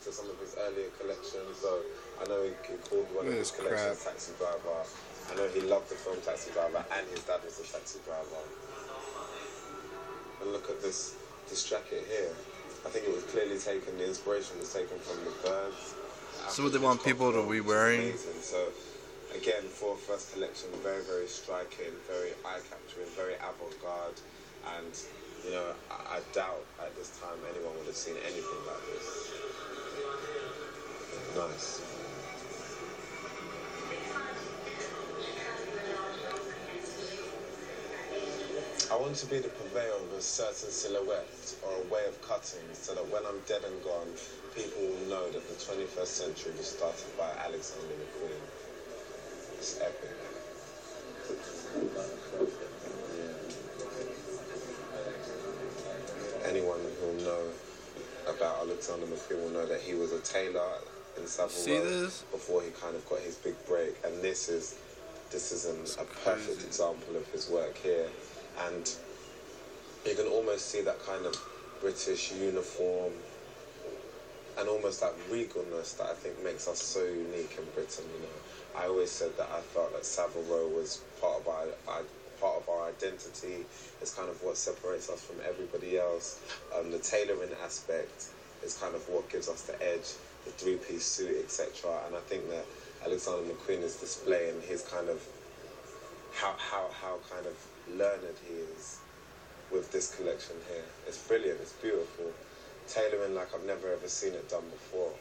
to some of his earlier collections. So I know he called one of his collections Taxi Driver. I know he loved the film Taxi Driver, and his dad was a taxi driver. And look at this jacket here. I think it was clearly taken, the inspiration was taken from the birds. So what they want people to be wearing. So again, for a first collection, very, very striking, very eye-capturing, very avant-garde, and you know, I doubt at this time anyone would have seen anything like this. Nice. I want to be the purveyor of a certain silhouette or a way of cutting so that when I'm dead and gone, people will know that the 21st century was started by Alexander McQueen. It's epic. Anyone who will know about Alexander McQueen will know that he was a tailor in Savile Row before he kind of got his big break, and this is a perfect example of his work here. And you can almost see that kind of British uniform and almost that regalness that I think makes us so unique in Britain. You know, I always said that I felt that Savile Row was part of our identity. It's kind of what separates us from everybody else. The tailoring aspect is kind of what gives us the edge, the three-piece suit, etc. And I think that Alexander McQueen is displaying his kind of how kind of learned he is with this collection here. It's brilliant, it's beautiful. Tailoring like I've never ever seen it done before.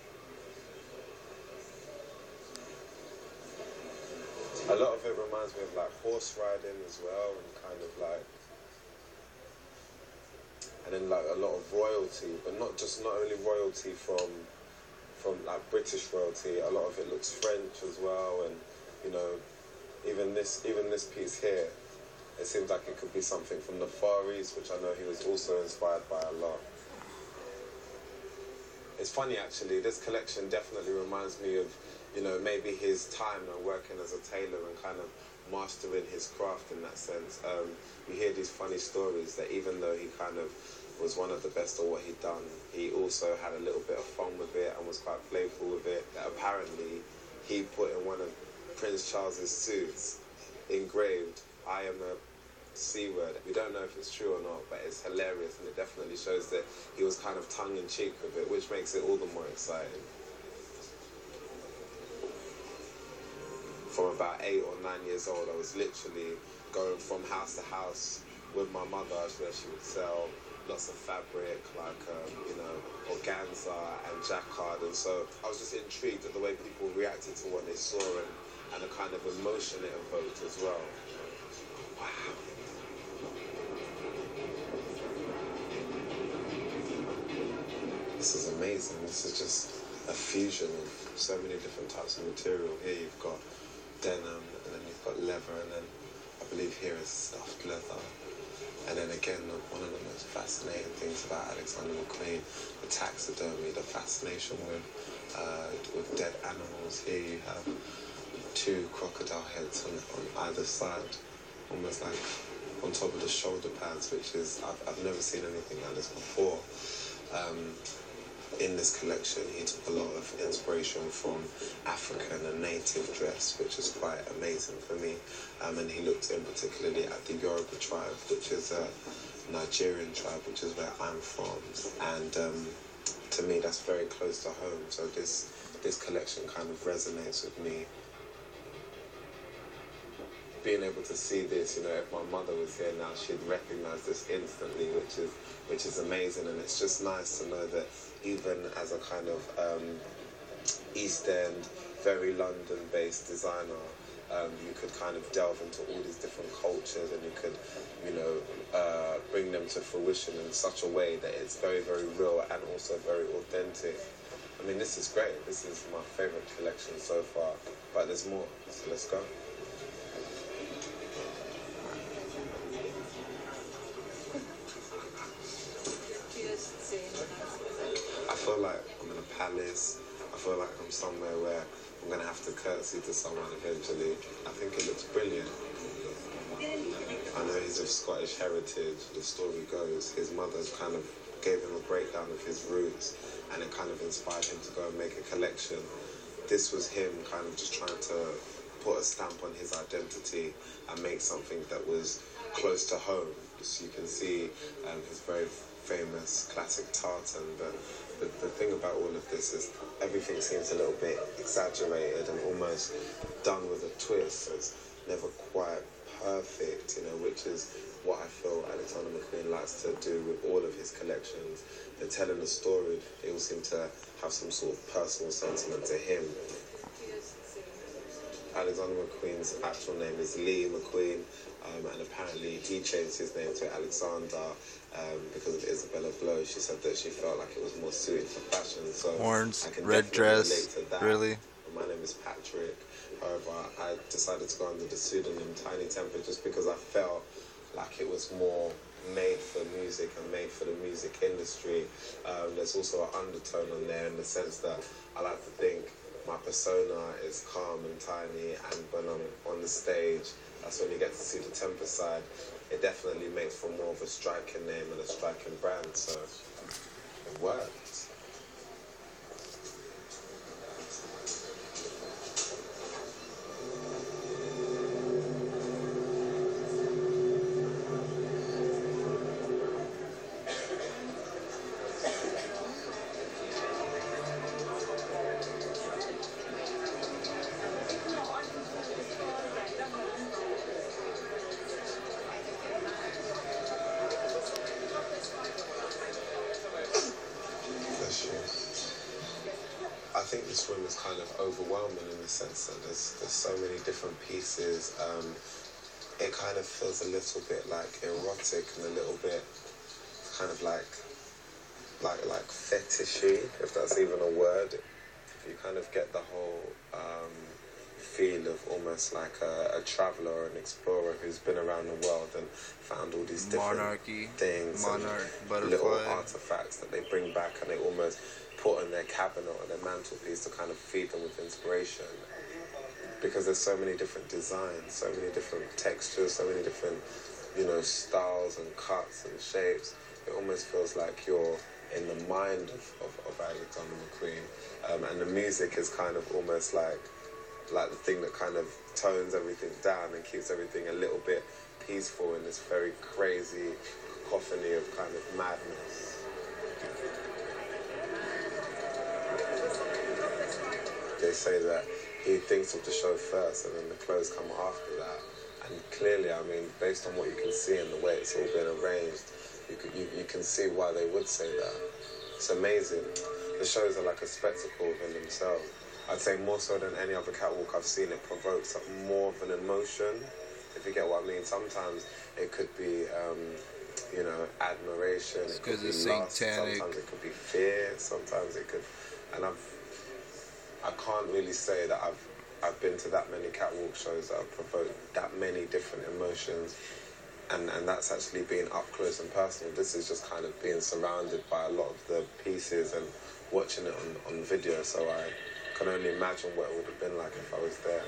A lot of it reminds me of like horse riding as well, and kind of like, and then like a lot of royalty, but not only royalty from like British royalty. A lot of it looks French as well, and you know, even this piece here, it seems like it could be something from the Far East, which I know he was also inspired by a lot. It's funny actually, this collection definitely reminds me of, you know, maybe his time working as a tailor and kind of mastering his craft in that sense. You hear these funny stories that even though he kind of was one of the best at what he'd done, he also had a little bit of fun with it and was quite playful with it. That apparently he put in one of Prince Charles's suits engraved, "I am a C word." We don't know if it's true or not, but it's hilarious, and it definitely shows that he was kind of tongue-in-cheek with it, which makes it all the more exciting. From about 8 or 9 years old, I was literally going from house to house with my mother, where she would sell lots of fabric, like, you know, organza and jacquard, and so I was just intrigued at the way people reacted to what they saw and the kind of emotion it evoked as well. Wow. This is amazing. This is just a fusion of so many different types of material. Here you've got denim, and then you've got leather, and then I believe here is stuffed leather. And then again, one of the most fascinating things about Alexander McQueen, the taxidermy, the fascination with dead animals. Here you have 2 crocodile heads on either side, almost like on top of the shoulder pads, which is, I've never seen anything like this before. In this collection, he took a lot of inspiration from African and native dress, which is quite amazing for me. And he looked in particularly at the Yoruba tribe, which is a Nigerian tribe, which is where I'm from. And to me, that's very close to home. So this collection kind of resonates with me. Being able to see this, you know, if my mother was here now, she'd recognize this instantly, which is amazing. And it's just nice to know that even as a kind of East End, very London-based designer, you could kind of delve into all these different cultures, and you could, you know, bring them to fruition in such a way that it's very, very real and also very authentic. I mean, this is great. This is my favorite collection so far, but there's more, so let's go. I feel like I'm in a palace. I feel like I'm somewhere where I'm going to have to curtsy to someone eventually. I think it looks brilliant. I know he's of Scottish heritage. The story goes, his mother kind of gave him a breakdown of his roots, and it kind of inspired him to go and make a collection. This was him kind of just trying to put a stamp on his identity and make something that was close to home. So you can see his very famous classic tartan, but the thing about all of this is everything seems a little bit exaggerated and almost done with a twist. It's never quite perfect, which is what I feel Alexander McQueen likes to do with all of his collections. They're telling a story. They all seem to have some sort of personal sentiment to him. Alexander McQueen's actual name is Lee McQueen, and apparently he changed his name to Alexander because of Isabella Blow. She said that she felt like it was more suited for fashion. So horns, I can red dress, relate to that. really? My name is Patrick. However, I decided to go under the pseudonym Tiny Temper just because I felt like it was more made for music and made for the music industry. There's also an undertone on there in the sense that I like to think my persona is calm and tiny, and when I'm on the stage, that's when you get to see the temper side. It definitely makes for more of a striking name and a striking brand, so it worked. I think this room is kind of overwhelming in the sense that there's so many different pieces. It kind of feels a little bit like erotic and a little bit kind of like fetishy, if that's even a word. You kind of get the whole feel of almost like a traveller or an explorer who's been around the world and found all these different things, little artifacts that they bring back and they almost put in their cabinet or their mantelpiece to kind of feed them with inspiration. Because there's so many different designs, so many different textures, so many different, styles and cuts and shapes. It almost feels like you're in the mind of Alexander McQueen. And the music is kind of almost like the thing that kind of tones everything down and keeps everything a little bit peaceful in this very crazy cacophony of kind of madness. They say that he thinks of the show first and then the clothes come after that. And clearly, I mean, based on what you can see and the way it's all been arranged, you can see why they would say that. It's amazing. The shows are like a spectacle within themselves. I'd say more so than any other catwalk I've seen, it provokes more of an emotion, if you get what I mean. Sometimes it could be, admiration, it could be lust, Satanic. Sometimes it could be fear, sometimes it could... And I can't really say that I've been to that many catwalk shows that have provoked that many different emotions, and that's actually being up close and personal. This is just kind of being surrounded by a lot of the pieces and watching it on video, so I can only imagine what it would have been like if I was there.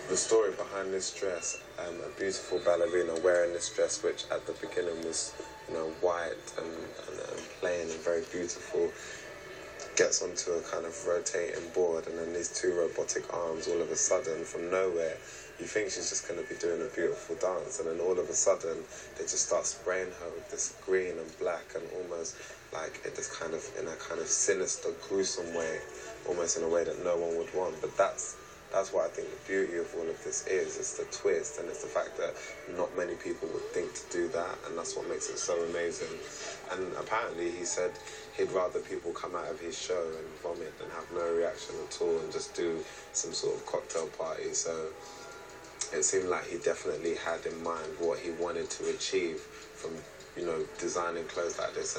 The story behind this dress, a beautiful ballerina wearing this dress, which at the beginning was, white and plain and very beautiful, gets onto a kind of rotating board, and then these two robotic arms, all of a sudden, from nowhere, you think she's just going to be doing a beautiful dance, and then all of a sudden, they just start spraying her with this green and black, and almost like it just kind of, in a kind of sinister, gruesome way, almost in a way that no one would want. But that's what I think the beauty of all of this is. It's the twist, and it's the fact that not many people would think to do that, and that's what makes it so amazing. And apparently he said he'd rather people come out of his show and vomit than have no reaction at all and just do some sort of cocktail party. So it seemed like he definitely had in mind what he wanted to achieve from, designing clothes like this.